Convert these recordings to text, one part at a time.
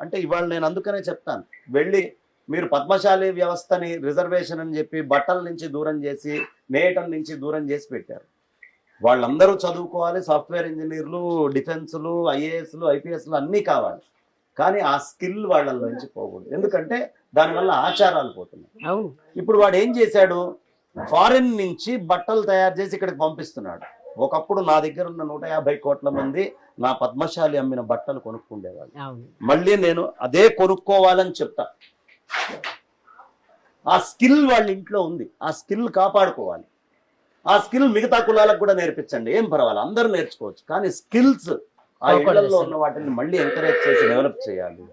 అంటే ఇవాళ నేను అందుకనే చెప్తాను, వెళ్ళి మీరు పద్మశాలి వ్యవస్థని రిజర్వేషన్ అని చెప్పి బట్టల నుంచి దూరం చేసి నేయటం నుంచి దూరం చేసి పెట్టారు. వాళ్ళందరూ చదువుకోవాలి, సాఫ్ట్వేర్ ఇంజనీర్లు, డిఫెన్స్లు, ఐఏఎస్లు, ఐపీఎస్లు అన్నీ కావాలి. కానీ ఆ స్కిల్ వాళ్ళ నుంచి పోకూడదు, ఎందుకంటే దానివల్ల ఆచారాలు పోతున్నాయి. ఇప్పుడు వాడు ఏం చేశాడు, ఫారిన్ నుంచి బట్టలు తయారు చేసి ఇక్కడికి పంపిస్తున్నాడు. ఒకప్పుడు నా దగ్గర ఉన్న 150 కోట్ల మంది నా పద్మశాలి అమ్మిన బట్టలు కొనుక్కుండేవాళ్ళు. మళ్ళీ నేను అదే కొనుక్కోవాలని చెప్తా. ఆ స్కిల్ వాళ్ళ ఇంట్లో ఉంది, ఆ స్కిల్ కాపాడుకోవాలి. ఆ స్కిల్ మిగతా కులాలకు కూడా నేర్పించండి, ఏం పర్వాలేదు, అందరూ నేర్చుకోవచ్చు. కానీ స్కిల్స్ ఆ ఇళ్లలో ఉన్న వాటిని మళ్ళీ ఎంకరేజ్ చేసి డెవలప్ చేయాలి.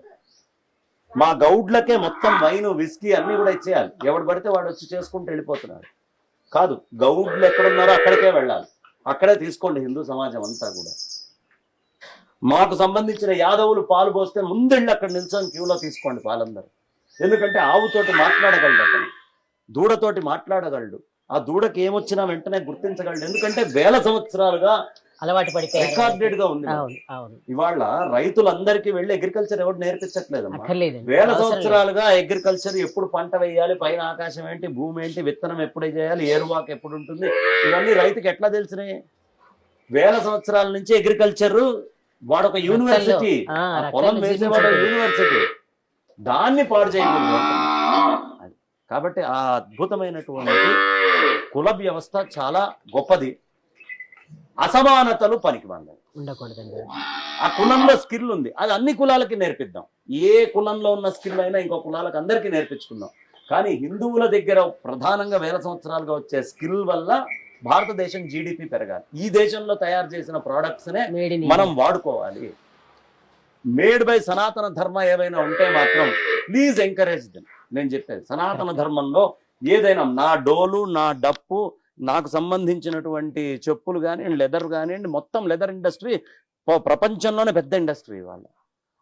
మా గౌడ్లకే మొత్తం వైన్, విస్కీ అన్ని కూడా ఇచ్చేయాలి. ఎవడు పడితే వాడు వచ్చి చేసుకుంటూ వెళ్ళిపోతున్నాడు. కాదు, గౌడ్లు ఎక్కడున్నారో అక్కడికే వెళ్ళాలి, అక్కడే తీసుకోండి హిందూ సమాజం అంతా కూడా. మాకు సంబంధించిన యాదవులు పాలు పోస్తే ముందెళ్ళి అక్కడ నిల్చొని క్యూలో తీసుకోండి పాలందరూ. ఎందుకంటే ఆవుతోటి మాట్లాడగలడు, అతను దూడతోటి మాట్లాడగలడు, ఆ దూడకి ఏమొచ్చినా వెంటనే గుర్తించగలడు. ఎందుకంటే వేల సంవత్సరాలుగా అలవాటు పడి రికార్డెడ్ గా ఉంది. ఇవాళ రైతులందరికీ వెళ్ళి అగ్రికల్చర్ ఎవరు నేర్పించట్లేదమ్మా. వేల సంవత్సరాలుగా అగ్రికల్చర్, ఎప్పుడు పంట వేయాలి, పైన ఆకాశం ఏంటి, భూమి ఏంటి, విత్తనం ఎప్పుడు చేయాలి, ఏరువాక ఎప్పుడు ఉంటుంది, ఇవన్నీ రైతుకి ఎట్లా తెలిసినాయి? వేల సంవత్సరాల నుంచి అగ్రికల్చర్ వాడొక యూనివర్సిటీ, పొలం వేసేవాడు యూనివర్సిటీ, దాన్ని పాడు చేయకూడదు. కాబట్టి ఆ అద్భుతమైనటువంటి కుల వ్యవస్థ చాలా గొప్పది. అసమానతలు పనికి ఉండకూడదండి. ఆ కులంలో స్కిల్ ఉంది, అది అన్ని కులాలకి నేర్పిద్దాం. ఏ కులంలో ఉన్న స్కిల్ అయినా ఇంకో కులాలకు అందరికీ నేర్పించుకుందాం. కానీ హిందువుల దగ్గర ప్రధానంగా వేల సంవత్సరాలుగా వచ్చే స్కిల్ వల్ల భారతదేశం జీడిపి పెరగాలి. ఈ దేశంలో తయారు చేసిన ప్రోడక్ట్స్నే మనం వాడుకోవాలి. మేడ్ బై సనాతన ధర్మ ఏవైనా ఉంటే మాత్రం ప్లీజ్ ఎంకరేజ్ దెమ్. నేను చెప్పేది సనాతన ధర్మంలో ఏదైనా, నా డోలు, నా డప్పు, నాకు సంబంధించినటువంటి చెప్పులు కానివ్వండి, లెదర్ కానివ్వండి, మొత్తం లెదర్ ఇండస్ట్రీ ప్రపంచంలోనే పెద్ద ఇండస్ట్రీ ఇవాళ.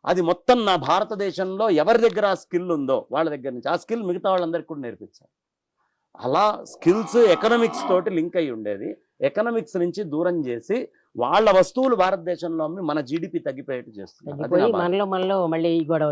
అది మొత్తం నా భారతదేశంలో ఎవరి దగ్గర ఆ స్కిల్ ఉందో వాళ్ళ దగ్గర నుంచి ఆ స్కిల్ మిగతా వాళ్ళందరికీ కూడా నేర్పించాలి. అలా స్కిల్స్ ఎకనామిక్స్ తోటి లింక్ అయి ఉండేది. ఎకనామిక్స్ నుంచి దూరం చేసి వాళ్ళ వస్తువులు భారతదేశంలో అమ్మి మన జీడిపి తగ్గిపోయేట్టు చేస్తున్నారు. మనలో మళ్ళీ గొడవలు.